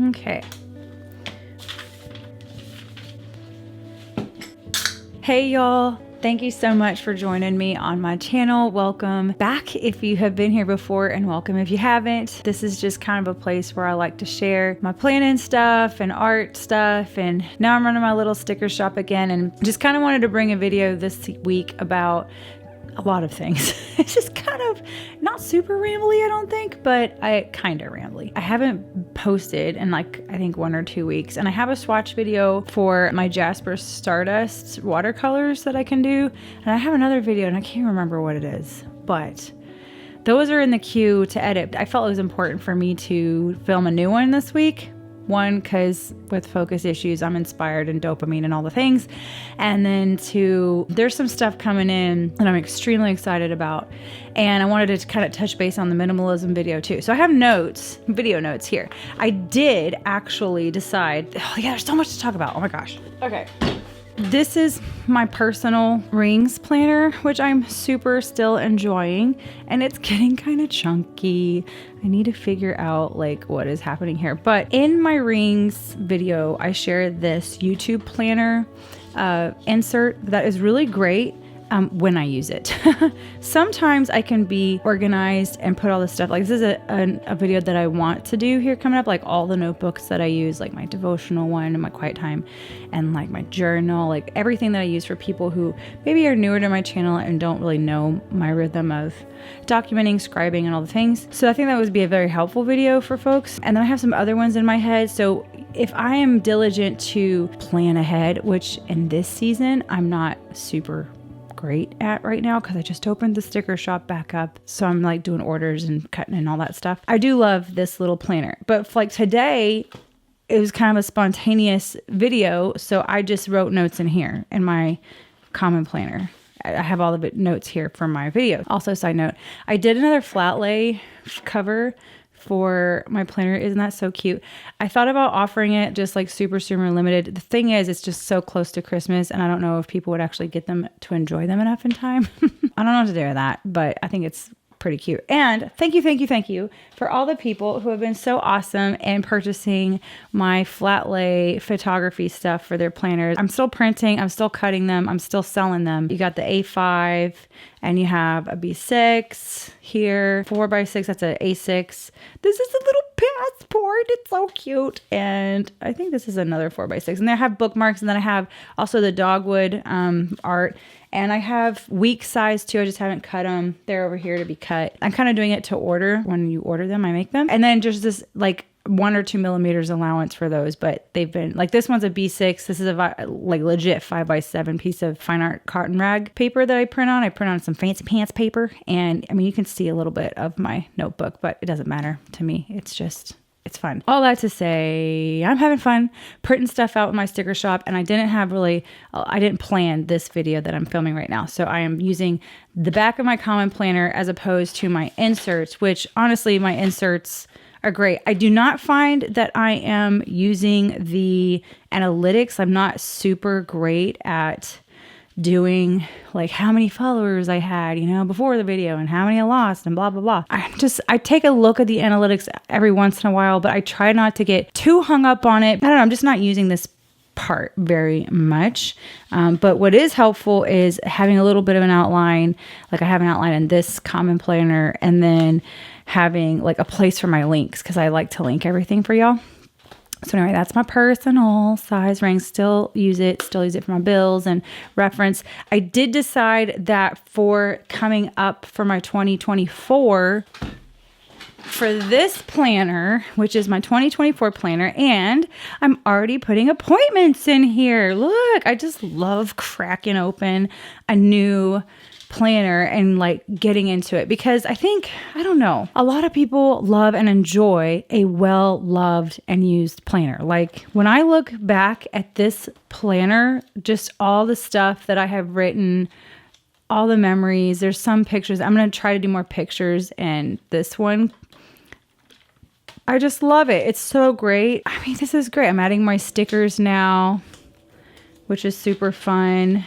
Okay. Hey y'all. Thank you so much for joining me on my channel. Welcome back if you have been here before, and welcome if you haven't. This is just kind of a place where I like to share my planning stuff and art stuff, and now I'm running my little sticker shop again, and just kind of wanted to bring a video this week about a lot of things. It's just kind of not super rambly, I don't think, but I kind of rambly. I haven't posted in like, I think 1 or 2 weeks, and I have a swatch video for my Jasper Stardust watercolors that I can do, and I have another video and I can't remember what it is, but those are in the queue to edit. I felt it was important for me to film a new one this week. One, because with focus issues, I'm inspired and dopamine and all the things. And then two, there's some stuff coming in that I'm extremely excited about. And I wanted to kind of touch base on the minimalism video too. So I have notes, video notes here. I did actually decide, oh yeah, there's so much to talk about. Oh my gosh. Okay. This is my personal rings planner, which I'm super still enjoying, and it's getting kind of chunky. I need to figure out like what is happening here. But in my rings video, I shared this YouTube planner insert that is really great. When I use it. Sometimes I can be organized and put all this stuff, like this is a video that I want to do here coming up, like all the notebooks that I use, like my devotional one and my quiet time, and like my journal, like everything that I use for people who maybe are newer to my channel and don't really know my rhythm of documenting, scribing, and all the things. So I think that would be a very helpful video for folks. And then I have some other ones in my head. So if I am diligent to plan ahead, which in this season, I'm not super great at right now because I just opened the sticker shop back up, so I'm like doing orders and cutting and all that stuff. I do love this little planner, but like today it was kind of a spontaneous video, so I just wrote notes in here in my common planner. I have all the notes here from my video. Also, side note, I did another flat lay cover for my planner. Isn't that so cute? I thought about offering it just like super limited. The thing is, it's just so close to Christmas, and I don't know if people would actually get them to enjoy them enough in time. I don't know what to do with that, but I think it's pretty cute. And thank you for all the people who have been so awesome in purchasing my flat lay photography stuff for their planners. I'm still printing, I'm still cutting them, I'm still selling them. You got the A5 and you have a B6 here, 4x6, that's an A6. This is a little passport, it's so cute. And I think this is another 4x6. And I have bookmarks, and then I have also the dogwood art. And I have week size too. I just haven't cut them. They're over here to be cut. I'm kind of doing it to order. When you order them, I make them. And then just this like 1 or 2 millimeters allowance for those. But they've been like, this one's a B6. This is a like legit 5x7 piece of fine art cotton rag paper that I print on. I print on some fancy pants paper. And I mean, you can see a little bit of my notebook, but it doesn't matter to me. It's fun. All that to say, I'm having fun printing stuff out with my sticker shop, and I didn't plan this video that I'm filming right now. So I am using the back of my common planner as opposed to my inserts, which honestly, my inserts are great. I do not find that I am using the analytics. I'm not super great at doing like how many followers I had, before the video, and how many I lost, and blah, blah, blah. I take a look at the analytics every once in a while, but I try not to get too hung up on it. I don't know, I'm just not using this part very much. But what is helpful is having a little bit of an outline. Like I have an outline in this common planner, and then having like a place for my links, because I like to link everything for y'all. So anyway, that's my personal size ring. Still use it for my bills and reference. I did decide that for coming up for my 2024, for this planner, which is my 2024 planner, and I'm already putting appointments in here. Look, I just love cracking open a new planner and like getting into it, because I don't know, a lot of people love and enjoy a well-loved and used planner. Like when I look back at this planner, just all the stuff that I have written, all the memories, there's some pictures. I'm going to try to do more pictures in this one. I just love it. It's so great. I mean, this is great. I'm adding my stickers now, which is super fun.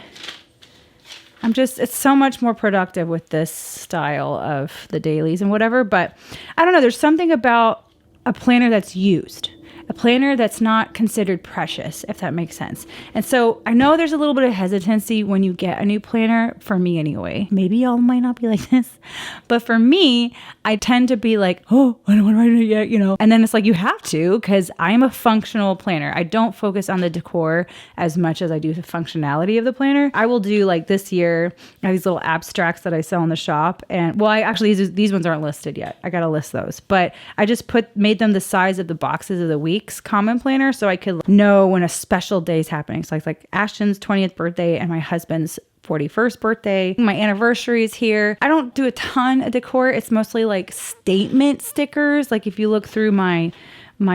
It's so much more productive with this style of the dailies and whatever. But I don't know, there's something about a planner that's used. a planner that's not considered precious, if that makes sense. And so I know there's a little bit of hesitancy when you get a new planner, for me anyway. Maybe y'all might not be like this, but for me, I tend to be like, oh, I don't want to write it yet, you know? And then it's like, you have to, because I'm a functional planner. I don't focus on the decor as much as I do the functionality of the planner. I will do, like this year, I have these little abstracts that I sell in the shop. And well, I actually, these ones aren't listed yet. I got to list those, but I just made them the size of the boxes of the week's common planner, so I could know when a special day is happening. So it's like Ashton's 20th birthday and my husband's 41st birthday. My anniversary is here. I don't do a ton of decor. It's mostly like statement stickers. Like if you look through my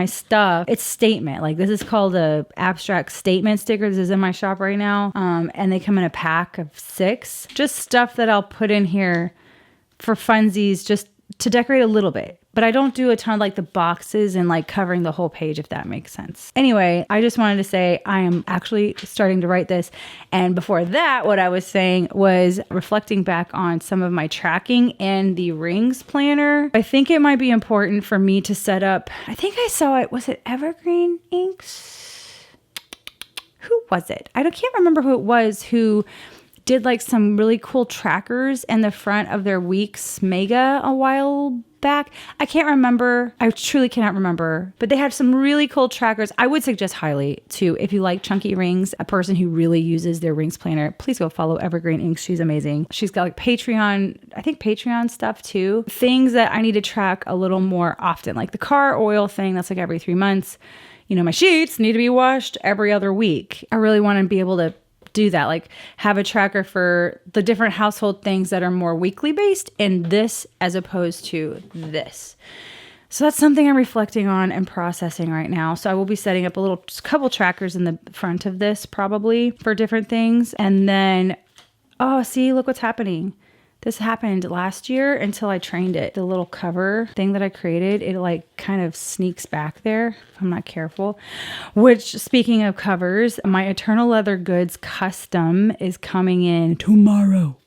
stuff, it's statement. Like this is called a abstract statement sticker. This is in my shop right now. And they come in a pack of 6. Just stuff that I'll put in here for funsies, just to decorate a little bit. But I don't do a ton of like the boxes and like covering the whole page, if that makes sense. Anyway, I just wanted to say I am actually starting to write this. And before that, what I was saying was reflecting back on some of my tracking in the Rings planner. I think it might be important for me to set up, I think I saw it, was it Evergreen Inks? Who was it? I can't remember who it was who did like some really cool trackers in the front of their week's mega a while back. I can't remember. I truly cannot remember, but they have some really cool trackers. I would suggest highly to, if you like chunky rings, a person who really uses their rings planner, please go follow Evergreen Inks. She's amazing. She's got like Patreon, I think Patreon stuff too. Things that I need to track a little more often, like the car oil thing, that's like every 3 months. You know, my sheets need to be washed every other week. I really want to be able to do that, like have a tracker for the different household things that are more weekly based in this as opposed to this. So that's something I'm reflecting on and processing right now. So I will be setting up just a couple trackers in the front of this probably for different things. And then, oh, see, look what's happening. This happened last year until I trained it. The little cover thing that I created, it like kind of sneaks back there if I'm not careful. Which, speaking of covers, my Eternal Leather Goods custom is coming in tomorrow.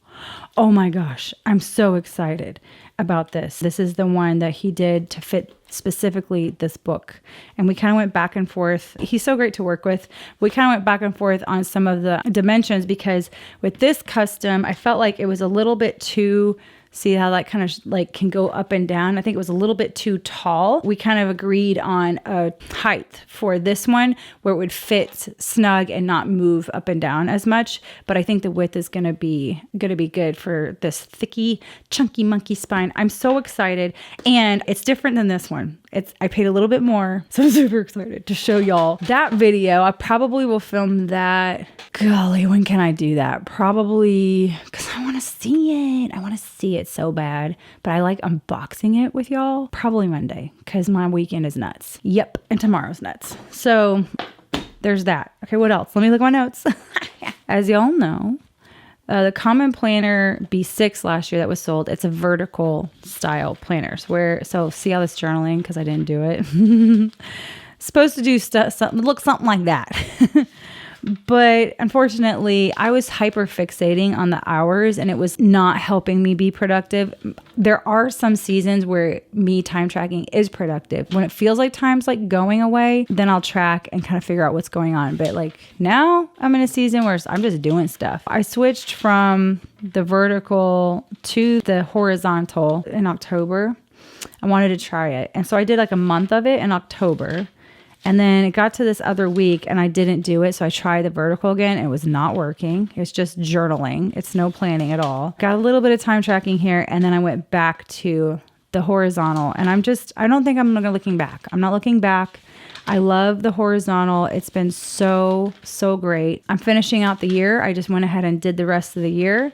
Oh my gosh, I'm so excited about this. This is the one that he did to fit specifically this book. And we kind of went back and forth. He's so great to work with. We kind of went back and forth on some of the dimensions because with this custom, I felt like it was a little bit too, see how that kind of like can go up and down. I think it was a little bit too tall. We kind of agreed on a height for this one where it would fit snug and not move up and down as much. But I think the width is going to be good for this thicky, chunky monkey spine. I'm so excited. And it's different than this one. I paid a little bit more. So I'm super excited to show y'all that video. I probably will film that. Golly, when can I do that? Probably because I want to see it. I want to see it so bad, but I like unboxing it with y'all probably Monday because my weekend is nuts. Yep. And tomorrow's nuts. So there's that. Okay. What else? Let me look at my notes. As y'all know, the Common Planner B6 last year that was sold, it's a vertical style planner. So see how this journaling, because I didn't do it. Supposed to do something like that. But unfortunately, I was hyper fixating on the hours and it was not helping me be productive. There are some seasons where me time tracking is productive. When it feels like time's like going away, then I'll track and kind of figure out what's going on. But like now I'm in a season where I'm just doing stuff. I switched from the vertical to the horizontal in October. I wanted to try it. And so I did like a month of it in October. And then it got to this other week and I didn't do it. So I tried the vertical again. It was not working. It's just journaling. It's no planning at all. Got a little bit of time tracking here. And then I went back to the horizontal. And I don't think I'm looking back. I'm not looking back. I love the horizontal. It's been so, so great. I'm finishing out the year. I just went ahead and did the rest of the year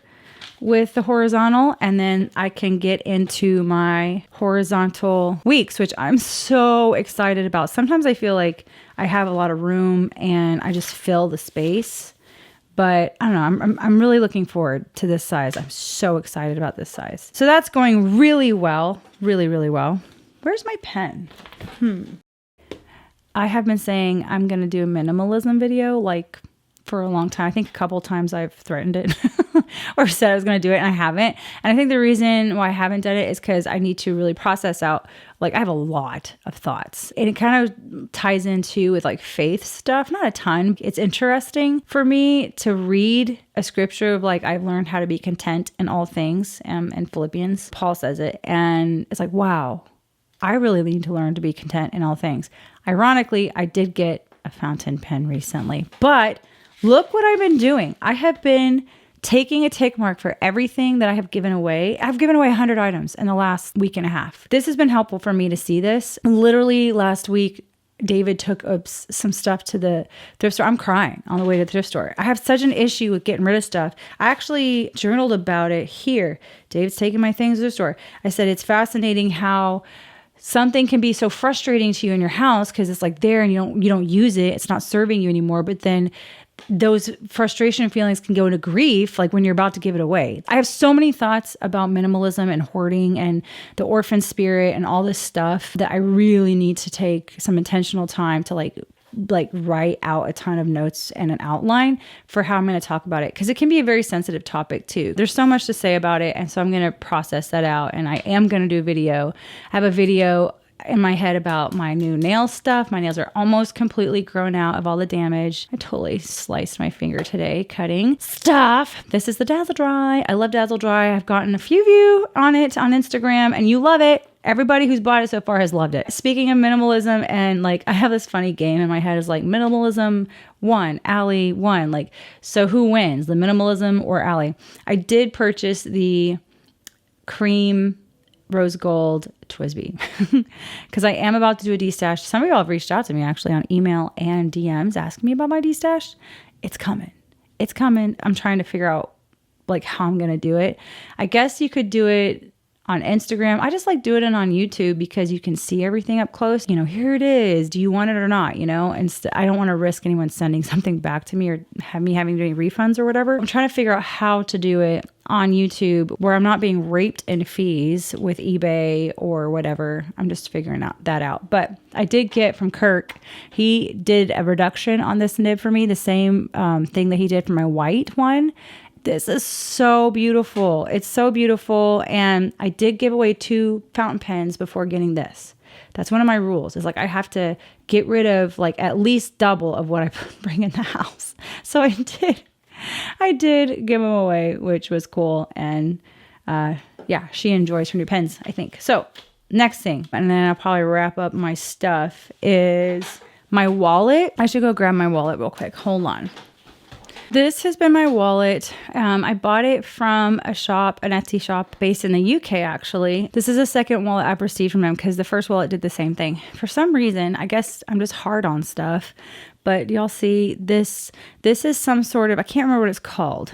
with the horizontal, and then I can get into my horizontal weeks, which I'm so excited about. Sometimes I feel like I have a lot of room and I just fill the space, but I don't know. I'm really looking forward to this size. I'm so excited about this size. So that's going really well, really, really well. Where's my pen? I have been saying I'm going to do a minimalism video like for a long time. I think a couple times I've threatened it or said I was going to do it and I haven't. And I think the reason why I haven't done it is because I need to really process out, like I have a lot of thoughts, and it kind of ties into with like faith stuff, not a ton. It's interesting for me to read a scripture of like, I've learned how to be content in all things, in Philippians, Paul says it. And it's like, wow, I really need to learn to be content in all things. Ironically, I did get a fountain pen recently, but look what I've been doing. I have been taking a tick mark for everything that I have given away. I've given away 100 items in the last week and a half. This has been helpful for me to see this. Literally last week, David took some stuff to the thrift store. I'm crying on the way to the thrift store. I have such an issue with getting rid of stuff. I actually journaled about it here. David's taking my things to the store. I said, it's fascinating how something can be so frustrating to you in your house because it's like there and you don't use it. It's not serving you anymore. But then those frustration feelings can go into grief, like when you're about to give it away. I have so many thoughts about minimalism and hoarding and the orphan spirit and all this stuff that I really need to take some intentional time to like write out a ton of notes and an outline for how I'm going to talk about it. Because it can be a very sensitive topic too. There's so much to say about it. And so I'm going to process that out. And I am going to do a video. I have a video in my head about my new nail stuff. My nails are almost completely grown out of all the damage. I totally sliced my finger today cutting stuff. This is the Dazzle Dry. I love Dazzle Dry. I've gotten a few of you on it on Instagram and you love it. Everybody who's bought it so far has loved it. Speaking of minimalism, and like I have this funny game in my head is like minimalism 1, Allie 1. Like, so who wins, the minimalism or Allie? I did purchase the cream rose gold Twisby because I am about to do a D-stash. Some of y'all have reached out to me actually on email and DMs asking me about my D-stash. It's coming. It's coming. I'm trying to figure out like how I'm going to do it. I guess you could do it on Instagram. I just like do it on YouTube because you can see everything up close. You know, here it is. Do you want it or not? You know, and I don't want to risk anyone sending something back to me or have me having to do any refunds or whatever. I'm trying to figure out how to do it on YouTube where I'm not being raped in fees with eBay or whatever. I'm just figuring that out. But I did get from Kirk, he did a reduction on this nib for me, the same thing that he did for my white one. This is so beautiful. It's so beautiful. And I did give away 2 fountain pens before getting this. That's one of my rules. Is like I have to get rid of like at least double of what I bring in the house. So I did give them away, which was cool. And yeah, she enjoys her new pens, I think. So next thing, and then I'll probably wrap up my stuff, is my wallet. I should go grab my wallet real quick. Hold on. This has been my wallet. I bought it from an Etsy shop based in the UK, actually. This is a second wallet I've received from them because the first wallet did the same thing. For some reason, I guess I'm just hard on stuff, but y'all see this is some sort of, I can't remember what it's called.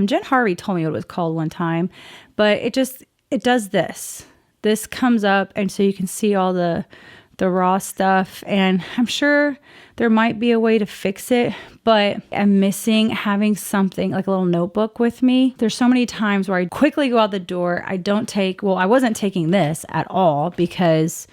Jen Harvey told me what it was called one time, but it does this. This comes up and so you can see all the raw stuff, and I'm sure there might be a way to fix it, but I'm missing having something like a little notebook with me. There's so many times where I quickly go out the door. I wasn't taking this at all because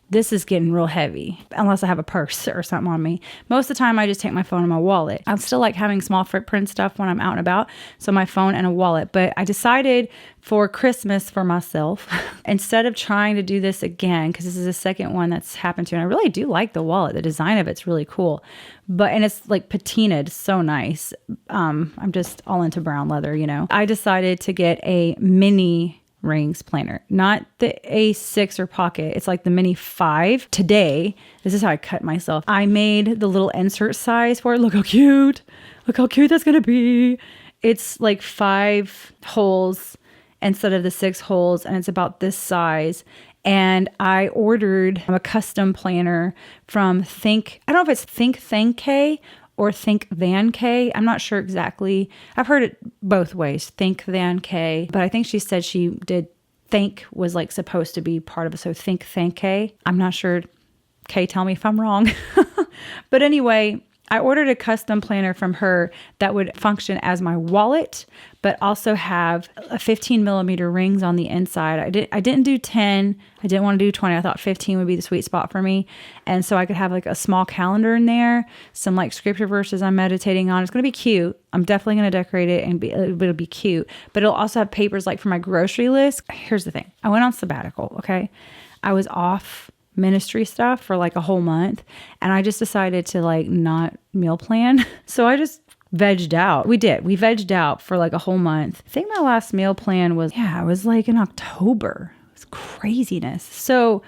this is getting real heavy unless I have a purse or something on me. Most of the time I just take my phone and my wallet. I still like having small footprint stuff when I'm out and about. So my phone and a wallet. But I decided for Christmas for myself, instead of trying to do this again, because this is the second one that's happened to, and I really do like the wallet. The design of it's really cool. And it's like patinaed, so nice. I'm just all into brown leather, you know. I decided to get a mini rings planner, not the A6 or pocket. It's like the Mini5. Today, this is how I cut myself. I made the little insert size for it. Look how cute. Look how cute that's going to be. It's like 5 holes instead of the 6 holes. And it's about this size. And I ordered a custom planner from I don't know if it's ThinkThanKay or ThinkThanKay. I'm not sure exactly. I've heard it both ways, ThinkThanKay. But I think she said she did think was like supposed to be part of it. So ThinkThanKay. I'm not sure. Kay, tell me if I'm wrong. But anyway, I ordered a custom planner from her that would function as my wallet, but also have a 15 millimeter rings on the inside. I didn't do 10. I didn't want to do 20. I thought 15 would be the sweet spot for me. And so I could have like a small calendar in there, some like scripture verses I'm meditating on. It's going to be cute. I'm definitely going to decorate it and it'll be cute, but it'll also have papers like for my grocery list. Here's the thing. I went on sabbatical. Okay. I was off ministry stuff for like a whole month, and I just decided to like not meal plan. So I just vegged out. We vegged out for like a whole month. I think my last meal plan was, it was like in October. It was craziness. So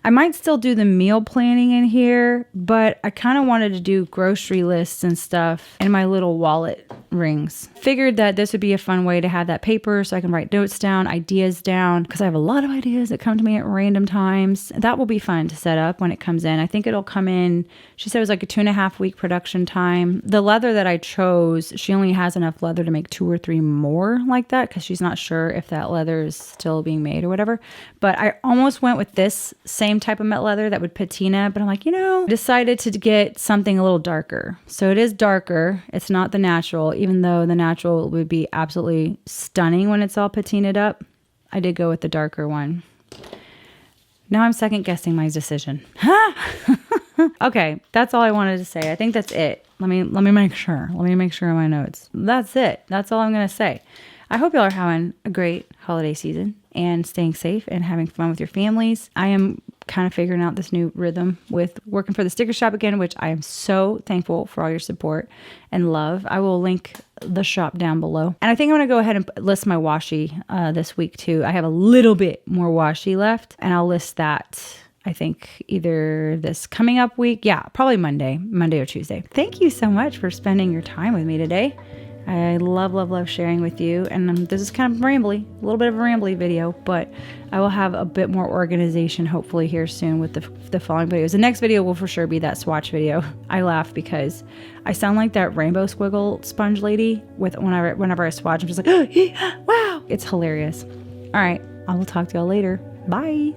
I might still do the meal planning in here, but I kind of wanted to do grocery lists and stuff in my little wallet rings. Figured that this would be a fun way to have that paper so I can write notes down, ideas down, because I have a lot of ideas that come to me at random times. That will be fun to set up when it comes in. I think it'll come in, she said it was like a 2.5 week production time. The leather that I chose, she only has enough leather to make 2 or 3 more like that because she's not sure if that leather is still being made or whatever. But I almost went with this same type of met leather that would patina, but I'm like, decided to get something a little darker. So it is darker. It's not the natural, even though the natural would be absolutely stunning when it's all patinaed up. I did go with the darker one. Now I'm second guessing my decision. Okay, that's all I wanted to say. I think that's it. Let me make sure. Let me make sure on my notes. That's it. That's all I'm going to say. I hope y'all are having a great holiday season and staying safe and having fun with your families. I am kind of figuring out this new rhythm with working for the sticker shop again, which I am so thankful for all your support and love. I will link the shop down below. And I think I'm going to go ahead and list my washi this week too. I have a little bit more washi left, and I'll list that, I think, either this coming up week. Yeah, probably Monday or Tuesday. Thank you so much for spending your time with me today. I love sharing with you. And this is kind of a little bit of a rambly video, but I will have a bit more organization hopefully here soon with the following videos. The next video will for sure be that swatch video. I laugh because I sound like that rainbow squiggle sponge lady whenever I swatch. I'm just like, oh, wow. It's hilarious. All right. I will talk to y'all later. Bye.